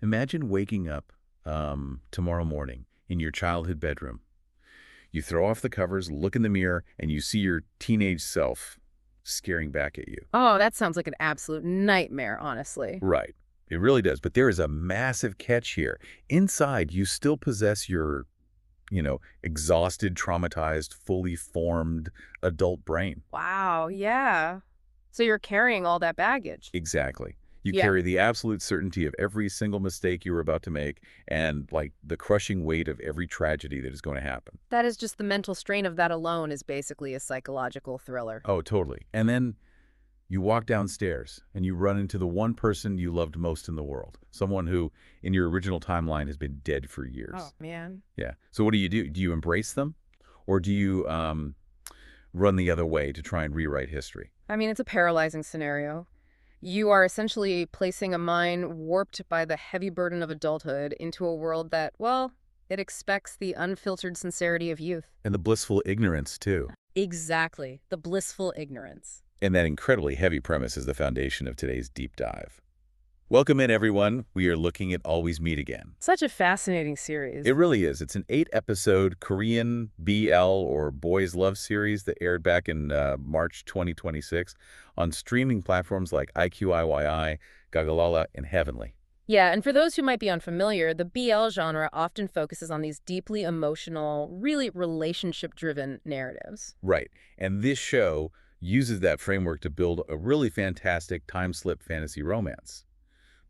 Imagine waking up tomorrow morning in your childhood bedroom. You throw off the covers, look in the mirror, and you see your teenage self staring back at you. Oh, that sounds like an absolute nightmare, honestly. Right. It really does. But there is a massive catch here. Inside, you still possess your, exhausted, traumatized, fully formed adult brain. Wow, yeah. So you're carrying all that baggage. Exactly. You Yeah, carry the absolute certainty of every single mistake you were about to make and, like, the crushing weight of every tragedy that is going to happen. that is just the mental strain of that alone is basically a psychological thriller. Oh, totally. And then you walk downstairs and you run into the one person you loved most in the world, someone who, in your original timeline, has been dead for years. Oh, man. Yeah. So what do? Do you embrace them, or do you run the other way to try and rewrite history? I mean, it's a paralyzing scenario. You are essentially placing a mind warped by the heavy burden of adulthood into a world that, well, it expects the unfiltered sincerity of youth. And the blissful ignorance, too. Exactly. The blissful ignorance. And that incredibly heavy premise is the foundation of today's deep dive. Welcome in, everyone. We are looking at Always Meet Again. Such a fascinating series. It really is. It's an 8-episode Korean BL, or Boys Love series, that aired back in March 2026 on streaming platforms like IQIYI, Gagalala, and Heavenly. Yeah, and for those who might be unfamiliar, the BL genre often focuses on these deeply emotional, really relationship-driven narratives. Right. And this show uses that framework to build a really fantastic time-slip fantasy romance.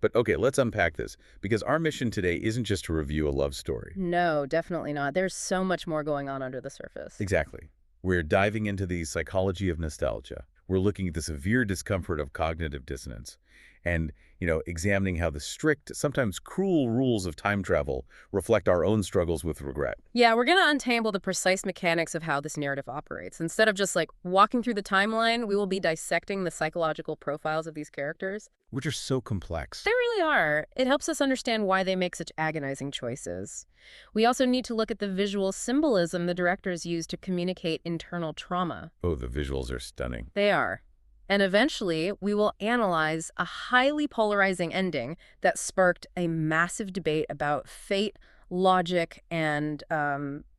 But okay, let's unpack this, because our mission today isn't just to review a love story. No, definitely not. There's so much more going on under the surface. Exactly. We're diving into the psychology of nostalgia. We're looking at the severe discomfort of cognitive dissonance and, examining how the strict, sometimes cruel rules of time travel reflect our own struggles with regret. Yeah, we're going to untangle the precise mechanics of how this narrative operates. Instead of just walking through the timeline, we will be dissecting the psychological profiles of these characters. Which are so complex. They really are. It helps us understand why they make such agonizing choices. We also need to look at the visual symbolism the directors use to communicate internal trauma. Oh, the visuals are stunning. They are. And eventually, we will analyze a highly polarizing ending that sparked a massive debate about fate, logic, and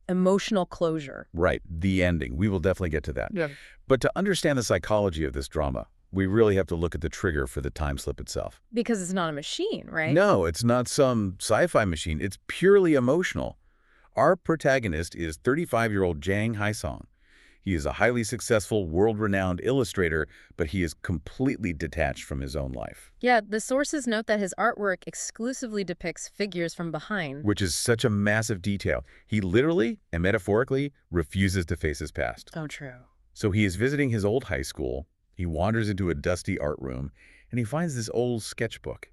emotional closure. Right, the ending. We will definitely get to that. Yeah. But to understand the psychology of this drama, we really have to look at the trigger for the time slip itself. Because it's not a machine, right? No, it's not some sci-fi machine. It's purely emotional. Our protagonist is 35-year-old Jang Hae-sung. He is a highly successful, world-renowned illustrator, but he is completely detached from his own life. Yeah, the sources note that his artwork exclusively depicts figures from behind. Which is such a massive detail. He literally and metaphorically refuses to face his past. Oh, true. So he is visiting his old high school. He wanders into a dusty art room, and he finds this old sketchbook.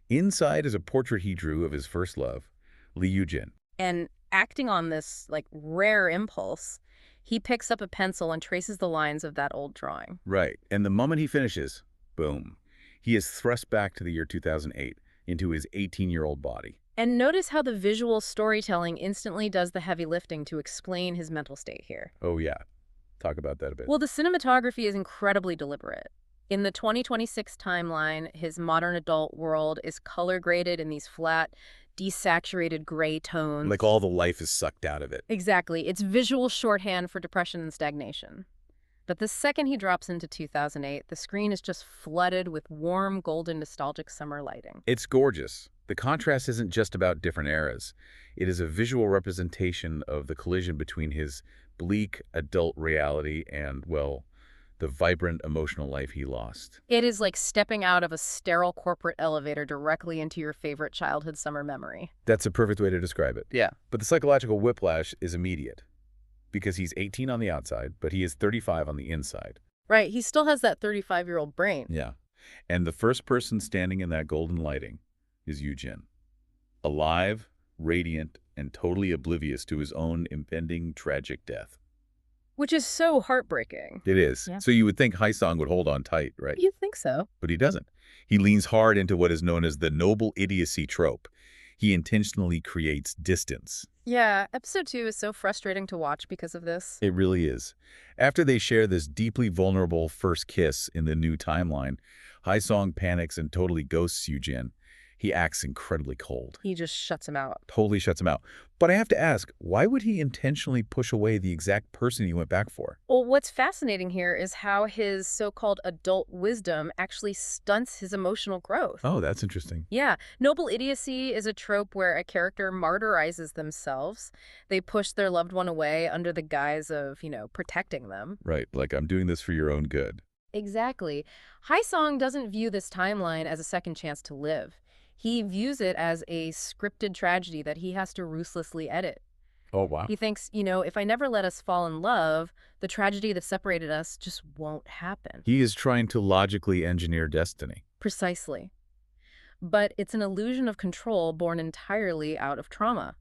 Inside is a portrait he drew of his first love, Lee Yoo-jin. And acting on this, rare impulse, he picks up a pencil and traces the lines of that old drawing. Right. And the moment he finishes, boom, he is thrust back to the year 2008 into his 18-year-old body. And notice how the visual storytelling instantly does the heavy lifting to explain his mental state here. Oh, yeah. Talk about that a bit. Well, the cinematography is incredibly deliberate. In the 2026 timeline, his modern adult world is color graded in these flat, desaturated gray tones. Like all the life is sucked out of it. Exactly. It's visual shorthand for depression and stagnation. But the second he drops into 2008, the screen is just flooded with warm, golden, nostalgic summer lighting. It's gorgeous. The contrast isn't just about different eras. It is a visual representation of the collision between his bleak adult reality and, well, the vibrant emotional life he lost. It is like stepping out of a sterile corporate elevator directly into your favorite childhood summer memory. That's a perfect way to describe it. Yeah. But the psychological whiplash is immediate, because he's 18 on the outside, but he is 35 on the inside. Right. He still has that 35-year-old brain. Yeah. And the first person standing in that golden lighting is Yoo-jin. Alive, radiant, and totally oblivious to his own impending tragic death. Which is so heartbreaking. It is. Yeah. So you would think Hae-sung would hold on tight, right? You think so? But he doesn't. He leans hard into what is known as the noble idiocy trope. He intentionally creates distance. Yeah, episode 2 is so frustrating to watch because of this. It really is. After they share this deeply vulnerable first kiss in the new timeline, Hae-sung panics and totally ghosts Yoo-jin. He acts incredibly cold. He just shuts him out. Totally shuts him out. But I have to ask, why would he intentionally push away the exact person he went back for? Well, what's fascinating here is how his so-called adult wisdom actually stunts his emotional growth. Oh, that's interesting. Yeah, noble idiocy is a trope where a character martyrizes themselves. They push their loved one away under the guise of, protecting them. Right, like I'm doing this for your own good. Exactly. Haisong doesn't view this timeline as a second chance to live. He views it as a scripted tragedy that he has to ruthlessly edit. Oh, wow. He thinks, if I never let us fall in love, the tragedy that separated us just won't happen. He is trying to logically engineer destiny. Precisely. But it's an illusion of control born entirely out of trauma.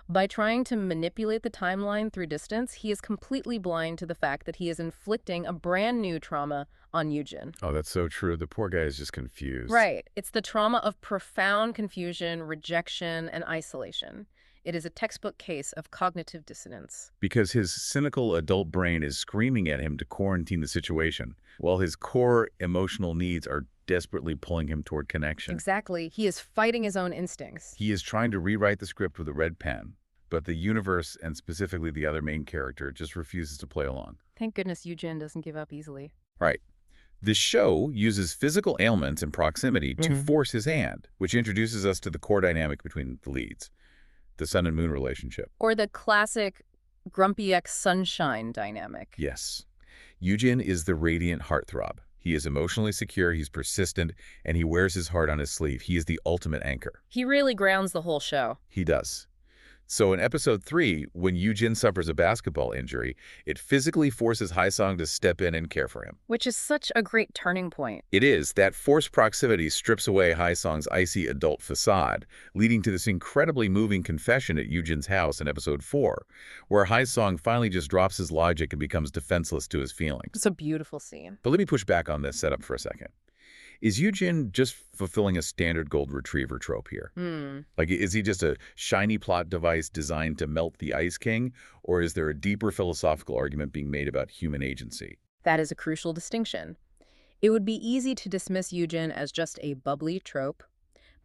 By trying to manipulate the timeline through distance, he is completely blind to the fact that he is inflicting a brand new trauma on Yujin. Oh, that's so true. The poor guy is just confused. Right. It's the trauma of profound confusion, rejection, and isolation. It is a textbook case of cognitive dissonance. Because his cynical adult brain is screaming at him to quarantine the situation, while his core emotional needs are desperately pulling him toward connection. Exactly. He is fighting his own instincts. He is trying to rewrite the script with a red pen, but the universe, and specifically the other main character, just refuses to play along. Thank goodness Yujin doesn't give up easily. Right. The show uses physical ailments and proximity to force his hand, which introduces us to the core dynamic between the leads, the sun and moon relationship. Or the classic grumpy X sunshine dynamic. Yes. Yujin is the radiant heartthrob. He is emotionally secure, he's persistent, and he wears his heart on his sleeve. He is the ultimate anchor. He really grounds the whole show. He does. So in episode 3, when Yujin suffers a basketball injury, it physically forces Haisong to step in and care for him. Which is such a great turning point. It is. That forced proximity strips away Haisong's icy adult facade, leading to this incredibly moving confession at Yujin's house in episode 4, where Haisong finally just drops his logic and becomes defenseless to his feelings. It's a beautiful scene. But let me push back on this setup for a second. Is Yujin just fulfilling a standard gold retriever trope here? Like, is he just a shiny plot device designed to melt the Ice King, or is there a deeper philosophical argument being made about human agency? That is a crucial distinction. It would be easy to dismiss Yujin as just a bubbly trope,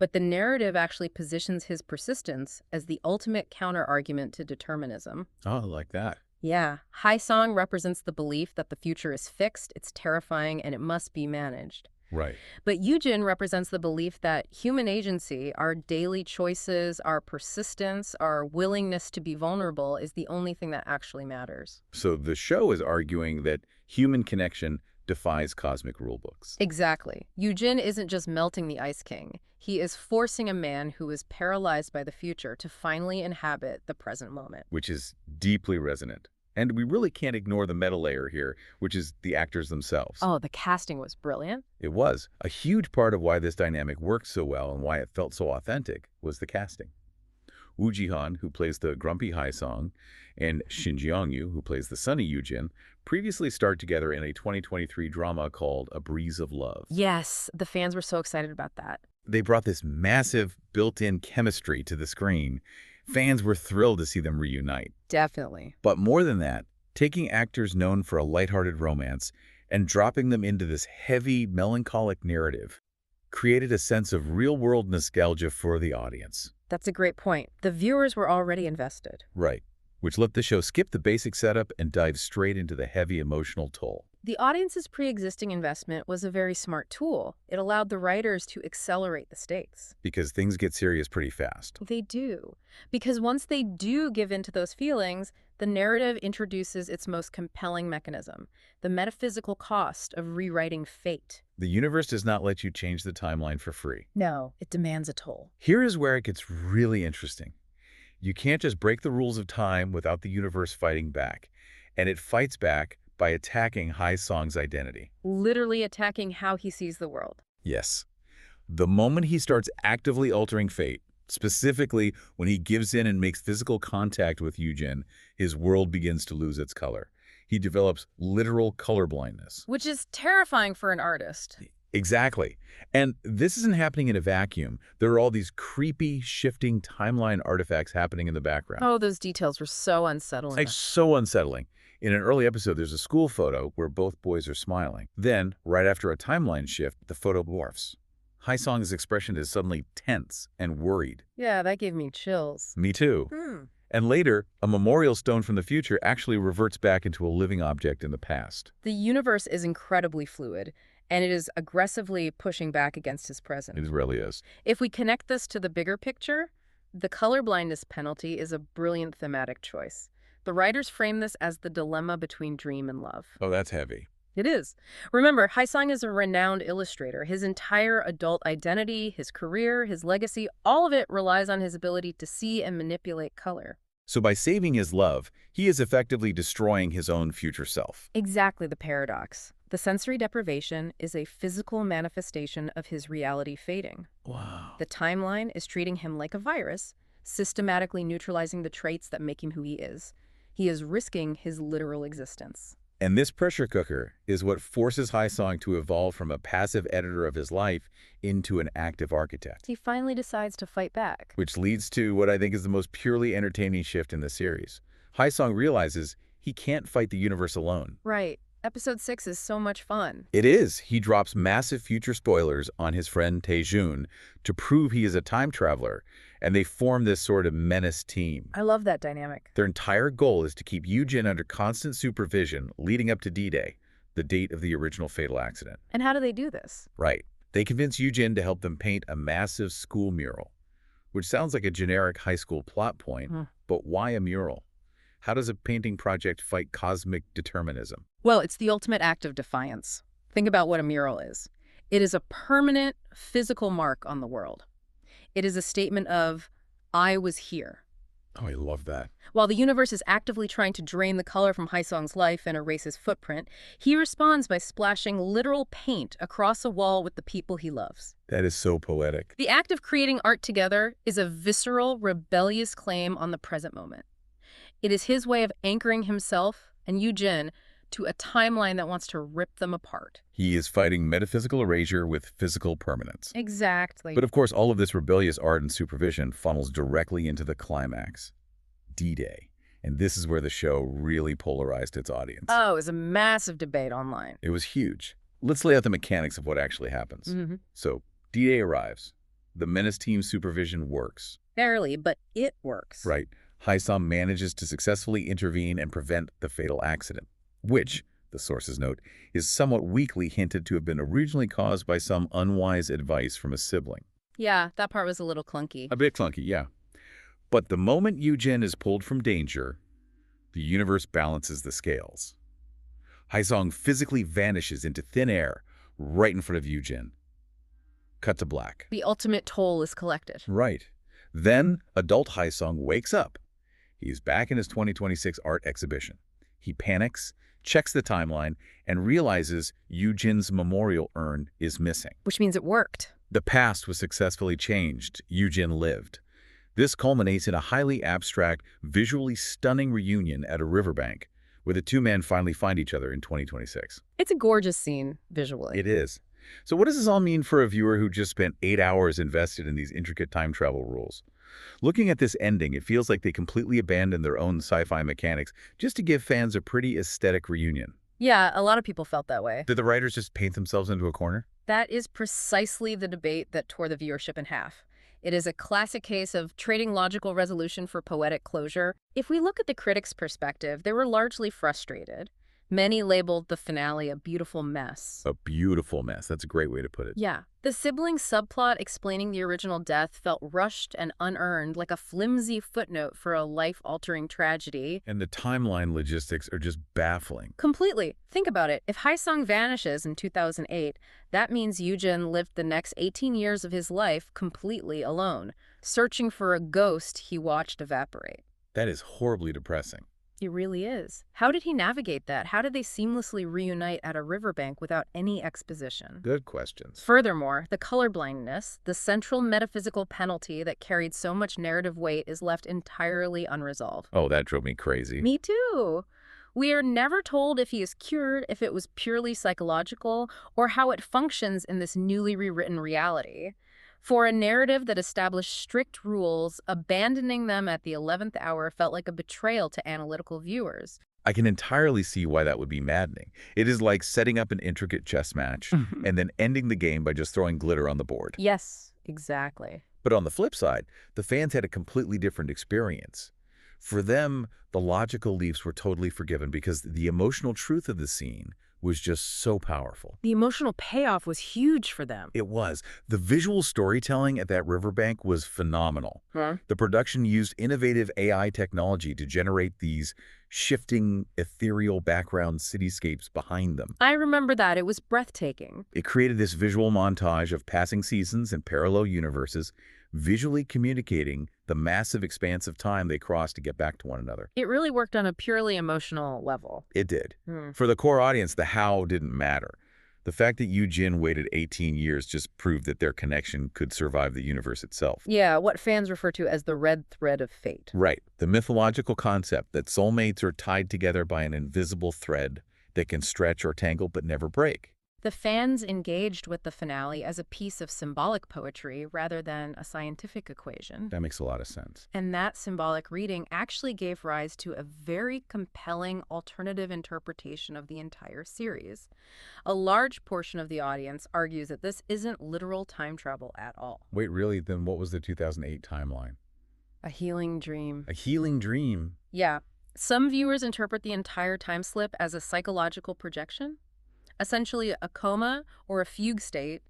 but the narrative actually positions his persistence as the ultimate counter-argument to determinism. Oh, like that. Yeah, Haisong represents the belief that the future is fixed, it's terrifying, and it must be managed. Right. But Yujin represents the belief that human agency, our daily choices, our persistence, our willingness to be vulnerable is the only thing that actually matters. So the show is arguing that human connection defies cosmic rulebooks. Exactly. Yujin isn't just melting the Ice King. He is forcing a man who is paralyzed by the future to finally inhabit the present moment. Which is deeply resonant. And we really can't ignore the meta layer here, which is the actors themselves. Oh, the casting was brilliant. It was. A huge part of why this dynamic worked so well and why it felt so authentic was the casting. Woo Ji-han, who plays the grumpy Haisong, and Shin Jeong-yu, who plays the sunny Yujin, previously starred together in a 2023 drama called A Breeze of Love. Yes, the fans were so excited about that. They brought this massive built-in chemistry to the screen. Fans were thrilled to see them reunite. Definitely. But more than that, taking actors known for a lighthearted romance and dropping them into this heavy, melancholic narrative created a sense of real-world nostalgia for the audience. That's a great point. The viewers were already invested. Right, which let the show skip the basic setup and dive straight into the heavy emotional toll. The audience's pre-existing investment was a very smart tool. It allowed the writers to accelerate the stakes. Because things get serious pretty fast. They do. Because once they do give in to those feelings, the narrative introduces its most compelling mechanism, the metaphysical cost of rewriting fate. The universe does not let you change the timeline for free. No, it demands a toll. Here is where it gets really interesting. You can't just break the rules of time without the universe fighting back. And it fights back by attacking Haisong's identity. Literally attacking how he sees the world. Yes. The moment he starts actively altering fate, specifically when he gives in and makes physical contact with Yujin, his world begins to lose its color. He develops literal color blindness. Which is terrifying for an artist. Exactly. And this isn't happening in a vacuum. There are all these creepy, shifting timeline artifacts happening in the background. Oh, those details were so unsettling. Like, so unsettling. In an early episode, there's a school photo where both boys are smiling. Then, right after a timeline shift, the photo morphs. Haesong's expression is suddenly tense and worried. Yeah, that gave me chills. Me too. And later, a memorial stone from the future actually reverts back into a living object in the past. The universe is incredibly fluid, and it is aggressively pushing back against his present. It really is. If we connect this to the bigger picture, the colorblindness penalty is a brilliant thematic choice. The writers frame this as the dilemma between dream and love. Oh, that's heavy. It is. Remember, Haesong is a renowned illustrator. His entire adult identity, his career, his legacy, all of it relies on his ability to see and manipulate color. So by saving his love, he is effectively destroying his own future self. Exactly the paradox. The sensory deprivation is a physical manifestation of his reality fading. Wow. The timeline is treating him like a virus, systematically neutralizing the traits that make him who he is. He is risking his literal existence. And this pressure cooker is what forces Haesong to evolve from a passive editor of his life into an active architect. He finally decides to fight back. Which leads to what I think is the most purely entertaining shift in the series. Haesong realizes he can't fight the universe alone. Right. Episode 6 is so much fun. It is. He drops massive future spoilers on his friend Taejun to prove he is a time traveler, and they form this sort of menace team. I love that dynamic. Their entire goal is to keep Yujin under constant supervision leading up to D-Day, the date of the original fatal accident. And how do they do this? Right. They convince Yujin to help them paint a massive school mural, which sounds like a generic high school plot point, but why a mural? How does a painting project fight cosmic determinism? Well, it's the ultimate act of defiance. Think about what a mural is. It is a permanent physical mark on the world. It is a statement of, I was here. Oh, I love that. While the universe is actively trying to drain the color from Haesong's life and erase his footprint, he responds by splashing literal paint across a wall with the people he loves. That is so poetic. The act of creating art together is a visceral, rebellious claim on the present moment. It is his way of anchoring himself and Yujin to a timeline that wants to rip them apart. He is fighting metaphysical erasure with physical permanence. Exactly. But of course, all of this rebellious art and supervision funnels directly into the climax, D-Day. And this is where the show really polarized its audience. Oh, it was a massive debate online. It was huge. Let's lay out the mechanics of what actually happens. So, D-Day arrives. The menace team supervision works. Barely, but it works. Right. Haesong manages to successfully intervene and prevent the fatal accident, which, the sources note, is somewhat weakly hinted to have been originally caused by some unwise advice from a sibling. Yeah, that part was a little clunky. A bit clunky, yeah. But the moment Yujin is pulled from danger, the universe balances the scales. Haesong physically vanishes into thin air right in front of Yujin. Cut to black. The ultimate toll is collected. Right. Then, adult Haesong wakes up. He's back in his 2026 art exhibition. He panics, checks the timeline, and realizes Yujin's memorial urn is missing. Which means it worked. The past was successfully changed. Yujin lived. This culminates in a highly abstract, visually stunning reunion at a riverbank, where the two men finally find each other in 2026. It's a gorgeous scene, visually. It is. So what does this all mean for a viewer who just spent 8 hours invested in these intricate time travel rules? Looking at this ending, it feels like they completely abandoned their own sci-fi mechanics just to give fans a pretty aesthetic reunion. Yeah, a lot of people felt that way. Did the writers just paint themselves into a corner? That is precisely the debate that tore the viewership in half. It is a classic case of trading logical resolution for poetic closure. If we look at the critics' perspective, they were largely frustrated. Many labeled the finale a beautiful mess. A beautiful mess. That's a great way to put it. Yeah. The sibling subplot explaining the original death felt rushed and unearned, like a flimsy footnote for a life-altering tragedy. And the timeline logistics are just baffling. Completely. Think about it. If Haesong vanishes in 2008, that means Yujin lived the next 18 years of his life completely alone, searching for a ghost he watched evaporate. That is horribly depressing. It really is. How did he navigate that? How did they seamlessly reunite at a riverbank without any exposition? Good questions. Furthermore, the colorblindness, the central metaphysical penalty that carried so much narrative weight, is left entirely unresolved. Oh, that drove me crazy. Me too. We are never told if he is cured, if it was purely psychological, or how it functions in this newly rewritten reality. For a narrative that established strict rules, abandoning them at the 11th hour felt like a betrayal to analytical viewers. I can entirely see why that would be maddening. It is like setting up an intricate chess match and then ending the game by just throwing glitter on the board. Yes, exactly. But on the flip side, the fans had a completely different experience. For them, the logical leaps were totally forgiven because the emotional truth of the scene was just so powerful. The emotional payoff was huge for them. It was. The visual storytelling at that riverbank was phenomenal. Huh? The production used innovative AI technology to generate these shifting, ethereal background cityscapes behind them. I remember that. It was breathtaking. It created this visual montage of passing seasons and parallel universes, visually communicating the massive expanse of time they crossed to get back to one another. It really worked on a purely emotional level. It did. Hmm. For the core audience, the how didn't matter. The fact that Jin waited 18 years just proved that their connection could survive the universe itself. Yeah, what fans refer to as the red thread of fate. Right. The mythological concept that soulmates are tied together by an invisible thread that can stretch or tangle but never break. The fans engaged with the finale as a piece of symbolic poetry rather than a scientific equation. That makes a lot of sense. And that symbolic reading actually gave rise to a very compelling alternative interpretation of the entire series. A large portion of the audience argues that this isn't literal time travel at all. Wait, really? Then what was the 2008 timeline? A healing dream. A healing dream? Yeah. Some viewers interpret the entire time slip as a psychological projection. Essentially a coma or a fugue state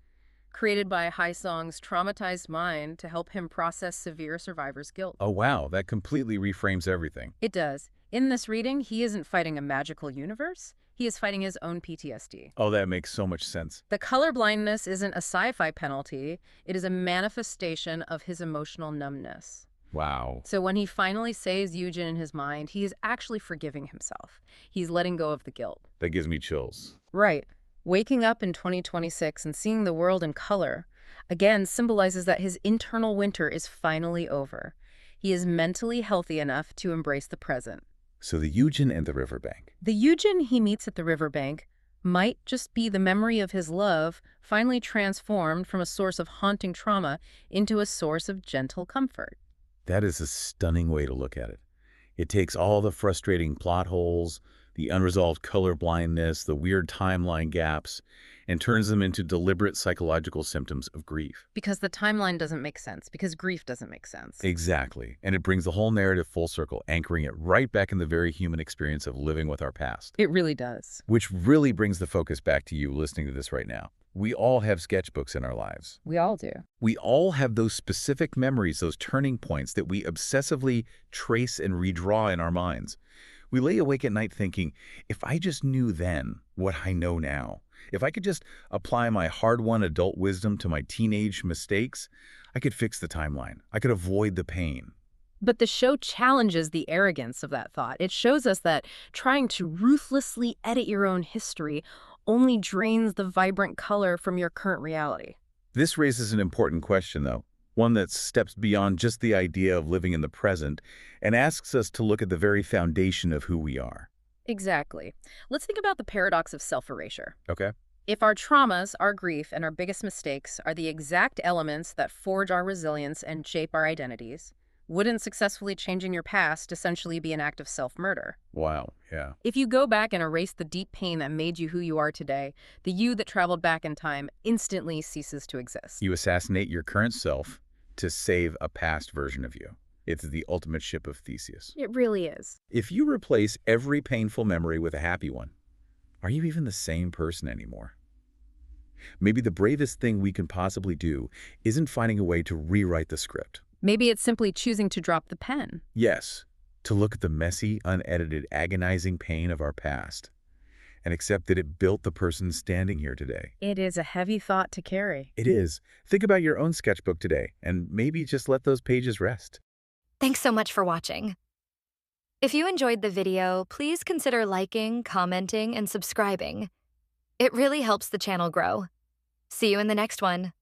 created by Haesung's traumatized mind to help him process severe survivor's guilt. Oh, wow. That completely reframes everything. It does. In this reading, he isn't fighting a magical universe. He is fighting his own PTSD. Oh, that makes so much sense. The color blindness isn't a sci-fi penalty. It is a manifestation of his emotional numbness. Wow. So when he finally saves Jin in his mind, he is actually forgiving himself. He's letting go of the guilt. That gives me chills. Right. Waking up in 2026 and seeing the world in color, again, symbolizes that his internal winter is finally over. He is mentally healthy enough to embrace the present. So the Jin and the riverbank. The Jin he meets at the riverbank might just be the memory of his love finally transformed from a source of haunting trauma into a source of gentle comfort. That is a stunning way to look at it. It takes all the frustrating plot holes, the unresolved color blindness, the weird timeline gaps, and turns them into deliberate psychological symptoms of grief. Because the timeline doesn't make sense, because grief doesn't make sense. Exactly. And it brings the whole narrative full circle, anchoring it right back in the very human experience of living with our past. It really does. Which really brings the focus back to you listening to this right now. We all have sketchbooks in our lives. We all do. We all have those specific memories, those turning points that we obsessively trace and redraw in our minds. We lay awake at night thinking, if I just knew then what I know now, if I could just apply my hard-won adult wisdom to my teenage mistakes, I could fix the timeline. I could avoid the pain. But the show challenges the arrogance of that thought. It shows us that trying to ruthlessly edit your own history only drains the vibrant color from your current reality. This raises an important question, though, one that steps beyond just the idea of living in the present and asks us to look at the very foundation of who we are. Exactly. Let's think about the paradox of self-erasure. Okay? If our traumas, our grief, and our biggest mistakes are the exact elements that forge our resilience and shape our identities, wouldn't successfully changing your past essentially be an act of self-murder? Wow, yeah. If you go back and erase the deep pain that made you who you are today, the you that traveled back in time instantly ceases to exist. You assassinate your current self to save a past version of you. It's the ultimate ship of Theseus. It really is. If you replace every painful memory with a happy one, are you even the same person anymore? Maybe the bravest thing we can possibly do isn't finding a way to rewrite the script. Maybe it's simply choosing to drop the pen. Yes, to look at the messy, unedited, agonizing pain of our past and accept that it built the person standing here today. It is a heavy thought to carry. It is. Think about your own sketchbook today and maybe just let those pages rest. Thanks so much for watching. If you enjoyed the video, please consider liking, commenting, and subscribing. It really helps the channel grow. See you in the next one.